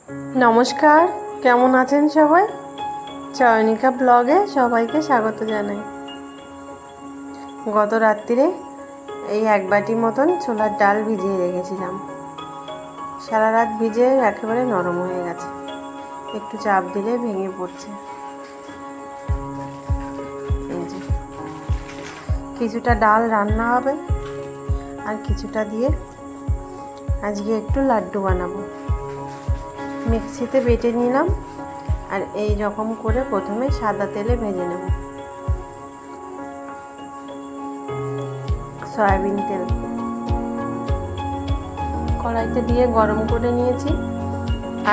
নমস্কার, কেমন আছেন সবাই? চয়নিকা ব্লগে সবাইকে স্বাগত জানাই। গত রাত্রিরে এই এক বাটি মতন ছোলার ডাল ভিজিয়ে রেখেছিলাম। সারা রাত ভিজে একেবারে নরম হয়ে গেছে, একটু চাপ দিলে ভেঙে পড়ছে। এই যে কিছুটা ডাল রান্না হবে আর কিছুটা দিয়ে আজকে একটু লাড্ডু বানাবো। মিক্সিতে বেটে নিলাম আর এই রকম করে প্রথমে সাদা তেলে ভেজে নেব। সয়াবিন তেল কড়াইতে দিয়ে গরম করে নিয়েছি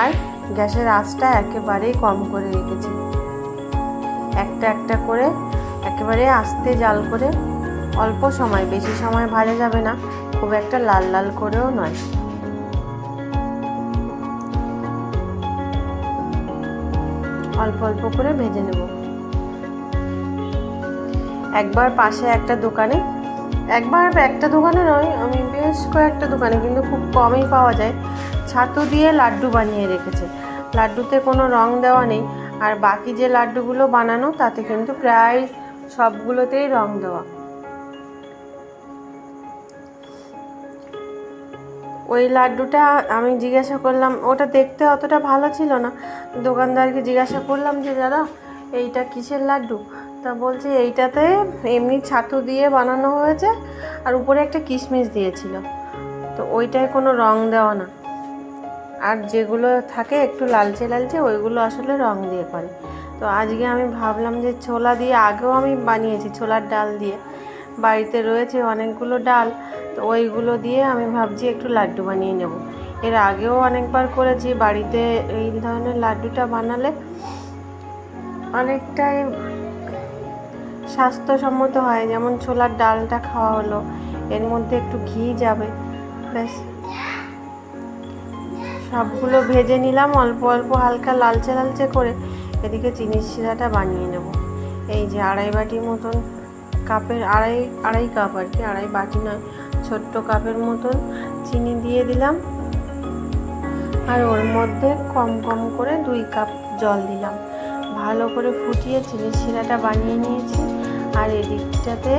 আর গ্যাসের আঁচটা একেবারেই কম করে রেখেছি। একটা একটা করে একেবারে আস্তে জাল করে, অল্প সময়, বেশি সময় ভাজা যাবে না, খুব একটা লাল লাল করেও নয়। অল্প অল্প করে ভেজে নেব। একবার পাশে একটা দোকানে নয়, আমি বেশ কয়েকটা দোকানে, কিন্তু খুব কমই পাওয়া যায়, ছাতু দিয়ে লাড্ডু বানিয়ে রেখেছে। লাড্ডুতে কোনো রং দেওয়া নেই, আর বাকি যে লাড্ডুগুলো বানানো তাতে কিন্তু প্রায় সবগুলোতেই রং দেওয়া। ওই লাড্ডুটা আমি জিজ্ঞাসা করলাম, ওটা দেখতে অতটা ভালো ছিল না। দোকানদারকে জিজ্ঞাসা করলাম যে দাদা এইটা কিসের লাড্ডু? তা বলছে এইটাতে এমনি ছাতু দিয়ে বানানো হয়েছে আর উপরে একটা কিশমিশ দিয়েছিল, তো ওইটায় কোনো রং দেওয়া না। আর যেগুলো থাকে একটু লালচে লালচে ওইগুলো আসলে রং দিয়ে করে। তো আজকে আমি ভাবলাম যে ছোলা দিয়ে, আগেও আমি বানিয়েছি ছোলার ডাল দিয়ে, বাড়িতে রয়েছে অনেকগুলো ডাল, তো ওইগুলো দিয়ে আমি ভাবছি একটু লাড্ডু বানিয়ে নেব। এর আগেও অনেকবার করেছি বাড়িতে। এই ধরনের লাড্ডুটা বানালে অনেকটাই স্বাস্থ্যসম্মত হয়। যেমন ছোলার ডালটা খাওয়া হলো, এর মধ্যে একটু ঘি যাবে, ব্যাস। সবগুলো ভেজে নিলাম অল্প অল্প হালকা লালচে লালচে করে। এদিকে চিনির শিরাটা বানিয়ে নেব। এই যে আড়াই বাটি মতন, কাপের আড়াই কাপ আর কি, আড়াই বাটি নয়, ছোট্ট কাপের মতন চিনি দিয়ে দিলাম। আর ওর মধ্যে কম কম করে 2 কাপ জল দিলাম। ভালো করে ফুটিয়ে চিনির শিরাটা বানিয়ে নিয়েছি। আর এদিকটাতে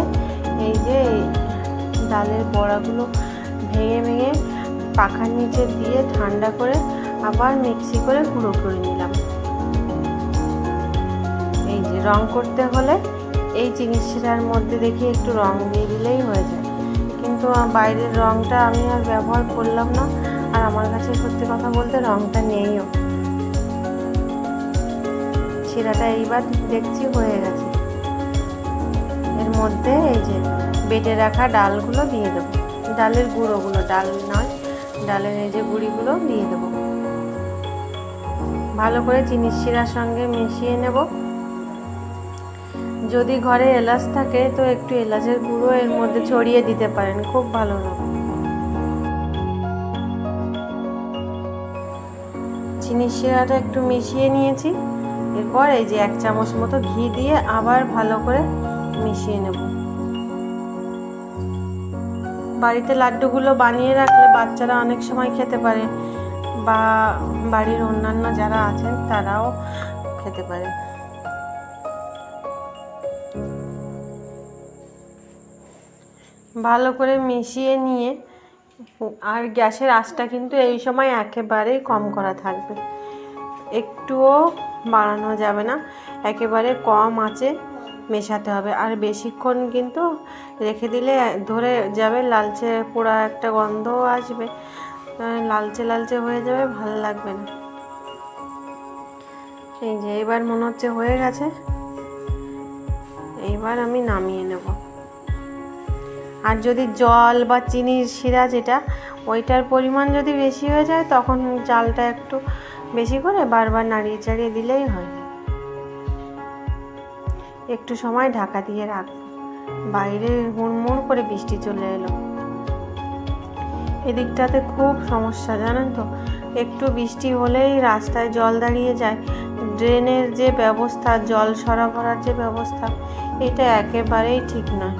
এই যে ডালের বড়াগুলো ভেঙে ভেঙে পাখার নিচে দিয়ে ঠান্ডা করে আবার মিক্সি করে গুঁড়ো করে নিলাম। এই যে রং করতে হলে এই চিনির শিরার মধ্যে দেখি একটু রং দিয়ে দিলেই হয়ে যায়, কিন্তু বাইরের রংটা আমি আর ব্যবহার করলাম না। আর আমার কাছে সত্যি কথা বলতে রংটা নেইও। শিরাটা এইবার দেখছি হয়ে গেছে। এর মধ্যে এই যে বেটে রাখা ডালগুলো দিয়ে দেবো, ডালের গুঁড়োগুলো, ডাল নয়, ডালের এই যে গুঁড়িগুলো দিয়ে দেবো। ভালো করে চিনির শিরার সঙ্গে মিশিয়ে নেব। যদি ঘরে এলাচ থাকে তো একটু এলাচের গুঁড়ো এর মধ্যে ছড়িয়ে দিতে পারেন, খুব ভালো হবে। চিনির শিরাটা একটু মিশিয়ে নিয়েছি। এরপর এই যে 1 চামচ মতো ঘি দিয়ে আবার ভালো করে মিশিয়ে নেব। বাড়িতে লাড্ডুগুলো বানিয়ে রাখলে বাচ্চারা অনেক সময় খেতে পারে, বা বাড়ির অন্যান্য যারা আছেন তারাও খেতে পারে। ভালো করে মিশিয়ে নিয়ে, আর গ্যাসের আঁচটা কিন্তু এই সময় একেবারেই কম করা থাকবে, একটুও বাড়ানো যাবে না, একেবারে কম আঁচে মেশাতে হবে। আর বেশিক্ষণ কিন্তু রেখে দিলে ধরে যাবে, লালচে পোড়া একটা গন্ধও আসবে, লালচে লালচে হয়ে যাবে, ভালো লাগবে না। এই যে এবার মনে হচ্ছে হয়ে গেছে, এইবার আমি নামিয়ে নেব। আর যদি জল বা চিনির শিরা যেটা, ওইটার পরিমাণ যদি বেশি হয়ে যায় তখন জালটা একটু বেশি করে বারবার নাড়িয়ে চাড়িয়ে দিলেই হয়। একটু সময় ঢাকা দিয়ে রাখবো। বাইরে হুড়মুড় করে বৃষ্টি চলে এলো। এদিকটাতে খুব সমস্যা জানেন তো, একটু বৃষ্টি হলেই রাস্তায় জল দাঁড়িয়ে যায়। ড্রেনের যে ব্যবস্থা, জল সরবরাহের যে ব্যবস্থা, এটা একেবারেই ঠিক নয়।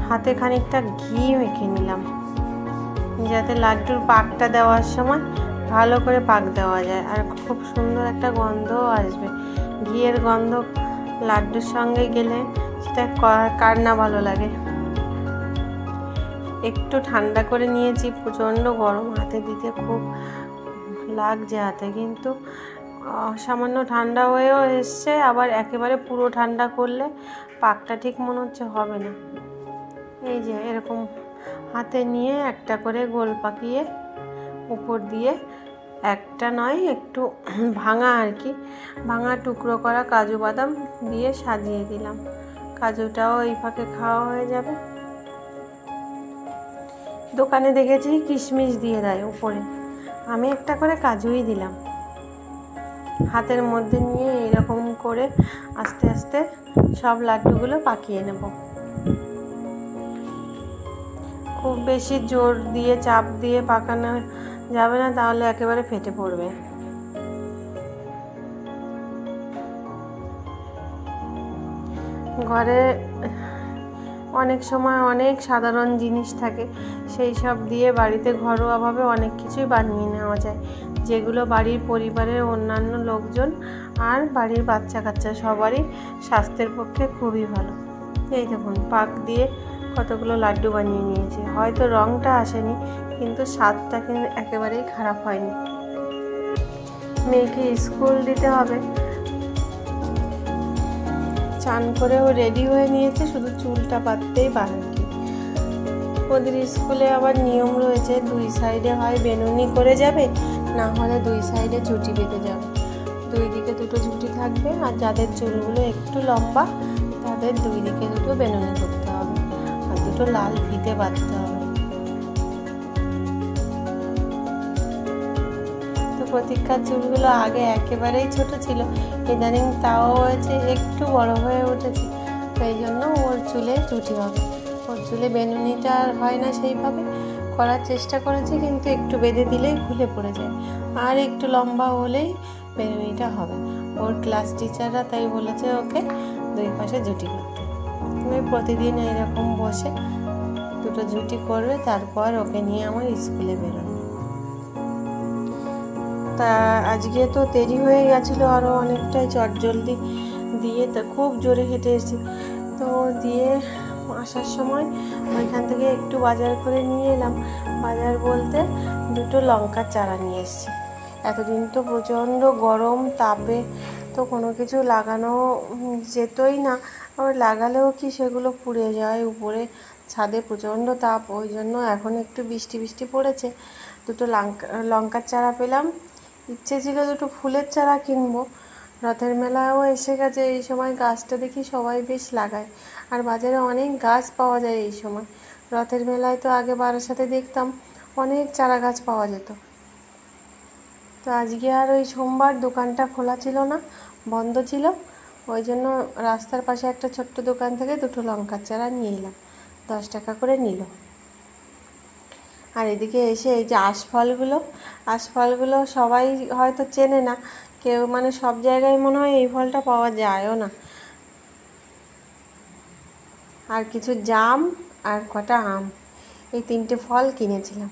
হাতে খানিকটা ঘি মেখে নিলাম। যাতে লাড্ডুর পাকটা দেওয়ার সময় ভালো করে পাক দেওয়া যায়, আর খুব সুন্দর একটা গন্ধও আসবে। ঘিয়ের গন্ধ লাড্ডুর সঙ্গে গেলে সেটা কার না ভালো লাগে। একটু ঠান্ডা করে নিয়েছি, প্রচণ্ড গরম, হাতে দিতে খুব লাগছে হাতে, কিন্তু সামান্য ঠান্ডা হয়েও এসছে। আবার একেবারে পুরো ঠান্ডা করলে পাকটা ঠিক মনে হচ্ছে হবে না। এই যে এরকম হাতে নিয়ে একটা করে গোল পাকিয়ে উপর দিয়ে একটা নয় একটু ভাঙা আর কি, ভাঙা টুকরো করা কাজু বাদাম দিয়ে সাজিয়ে দিলাম। কাজুটাও এই ফাঁকে খাওয়া হয়ে যাবে। দোকানে দেখেছি কিশমিশ দিয়ে দেয় উপরে, আমি একটা করে কাজুই দিলাম। হাতের মধ্যে নিয়ে এরকম করে আস্তে আস্তে সব লাড্ডুগুলো পাকিয়ে নেব। খুব বেশি জোর দিয়ে চাপ দিয়ে পাকানো যাবে না, তাহলে একেবারে ফেটে পড়বে। ঘরে অনেক সময় অনেক সাধারণ জিনিস থাকে, সেই সব দিয়ে বাড়িতে ঘরোয়াভাবে অনেক কিছুই বানিয়ে নেওয়া যায়, যেগুলো বাড়ির পরিবারের অন্যান্য লোকজন আর বাড়ির বাচ্চা কাচ্চা সবারই স্বাস্থ্যের পক্ষে খুবই ভালো। এই দেখুন পাক দিয়ে কতগুলো লাড্ডু বানিয়ে নিয়েছি। হয়তো রঙটা আসেনি, কিন্তু স্বাদটা কিন্তু একেবারেই খারাপ হয়নি। মেয়েকে স্কুল দিতে হবে, চান করেও রেডি হয়ে নিয়েছে, শুধু চুলটা পাততেই বাকি। ওদের স্কুলে আবার নিয়ম রয়েছে, দুই সাইডে হয় বেনুনি করে যাবে, না হলে দুই সাইডে ঝুঁটি বেঁধে যাবে। দুই দিকে দুটো ঝুঁটি থাকবে, আর যাদের চুলগুলো একটু লম্বা তাদের দুই দিকে দুটো বেনুনি করতে হবে, আর দুটো লাল ফিতে বাঁধতে হবে। তো প্রতীক্ষার চুলগুলো আগে একেবারেই ছোট ছিল, ইদানিং তাও হয়েছে একটু বড় হয়ে উঠেছে, সেই জন্য ওর চুলে ঝুঁটি হবে। ওর চুলে বেনুনিটা আর হয় না সেইভাবে, করার চেষ্টা করেছি, কিন্তু একটু বেঁধে দিলেই খুলে পড়ে যায়, আর একটু লম্বা হলেই বেনুনিটা হবে। ওর ক্লাস টিচাররা তাই বলেছে ওকে দুই পাশে ঝুঁটি করতে। তুমি প্রতিদিন এরকম বসে দুটো ঝুঁটি করবে, তারপর ওকে নিয়ে আমার স্কুলে বেরোনো। তা আজকে তো দেরি হয়ে গেছিলো, আরও অনেকটাই চটজলদি দিয়ে, তো খুব জোরে হেঁটে এসেছি। তো দিয়ে আসার সময় ওইখান থেকে একটু বাজার করে নিয়ে এলাম। বাজার বলতে দুটো লঙ্কার চারা নিয়ে এসেছি। এতদিন তো প্রচণ্ড গরম, তাপে তো কোনো কিছু লাগানো যেতই না, আবার লাগালেও কি সেগুলো পুড়ে যায়, উপরে ছাদে প্রচণ্ড তাপ, ওই জন্য এখন একটু বৃষ্টি বৃষ্টি পড়েছে, দুটো লঙ্কার চারা পেলাম। ইচ্ছে ছিল দুটো ফুলের চারা কিনবো, রথের মেলাও এসে গেছে, এই সময় গাছটা দেখি সবাই বেশ লাগায়, আর বাজারে অনেক গাছ পাওয়া যায় এই সময়। রথের মেলায় তো আগে বারাসাতে দেখতাম অনেক চারা গাছ পাওয়া যেত। তো আজকে আর ওই সোমবার দোকানটা খোলা ছিল না, বন্ধ ছিল, ওই জন্য রাস্তার পাশে একটা ছোট্ট দোকান থেকে দুটো লঙ্কার চারা নিয়ে এলাম, 10 টাকা করে নিল। আর এদিকে এসে এই যে আশফলগুলো সবাই হয়তো চেনে না কেউ, মানে সব জায়গায় মনে হয় এই ফলটা পাওয়া যায়ও না। আর কিছু জাম আর কটা আম, এই 3টে ফল কিনেছিলাম।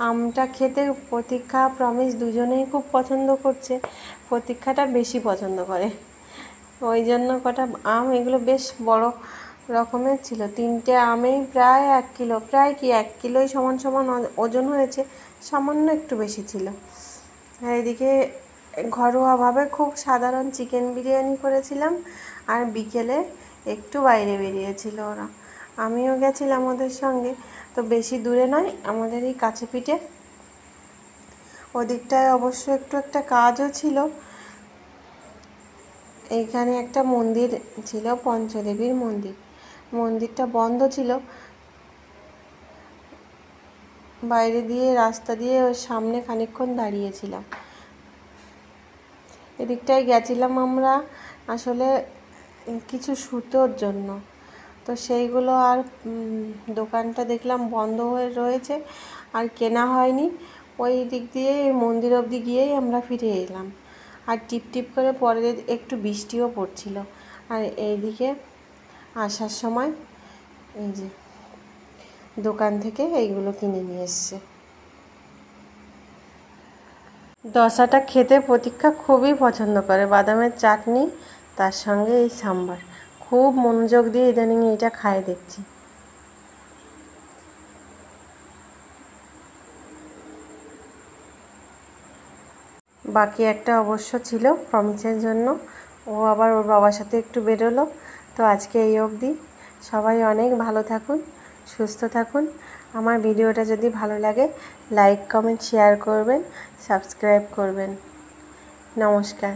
আমটা খেতে প্রতীক্ষা প্রমিস দুজনেই খুব পছন্দ করছে, প্রতীক্ষাটা বেশি পছন্দ করে, ওই জন্য কটা আম, এগুলো বেশ বড় রকমের ছিল। 3টে আমেই প্রায় 1 কিলো, প্রায় কি 1 কিলোই সমান সমান ওজন হয়েছে, সামান্য একটু বেশি ছিল। আর এদিকে ঘরোয়াভাবে খুব সাধারণ চিকেন বিরিয়ানি করেছিলাম, আর বিকেলে একটু বাইরে বেরিয়েছিল ওরা, আমিও গেছিলাম ওদের সঙ্গে। তো বেশি দূরে নয়, আমাদের এই কাছে পিঠে, ওদিকটায় অবশ্য একটু একটা কাজও ছিল। এইখানে একটা মন্দির ছিল, পঞ্চদেবীর মন্দির, মন্দিরটা বন্ধ ছিল। বাইরে দিয়ে রাস্তা দিয়ে ওর সামনে খানিকক্ষণ দাঁড়িয়েছিলাম। এদিকটায় গেছিলাম আমরা আসলে কিছু সুতোর জন্য, তো সেইগুলো আর দোকানটা দেখলাম বন্ধ হয়ে রয়েছে, আর কেনা হয়নি। ওই দিক দিয়ে মন্দির অবধি গিয়েই আমরা ফিরে এলাম, আর টিপ টিপ করে পরে একটু বৃষ্টিও পড়ছিল। আর এইদিকে আসার সময় এই যে দোকান থেকে এইগুলো কিনে নিয়ে এসছে। দোসাটা খেতে প্রতীক্ষা খুবই পছন্দ করে, বাদামের চাটনি তার সঙ্গে এই সাম্বার, খুব মনোযোগ দিয়ে ইদানিং এইটা খায় দেখছি। বাকি একটা অবশ্য ছিল প্রমিসের জন্য, ও আবার ওর বাবার সাথে একটু বেরোলো। তো আজকে এই অবধি, সবাই অনেক ভালো থাকুন, সুস্থ থাকুন। আমার ভিডিওটা যদি ভালো লাগে লাইক কমেন্ট শেয়ার করবেন, সাবস্ক্রাইব করবেন। নমস্কার।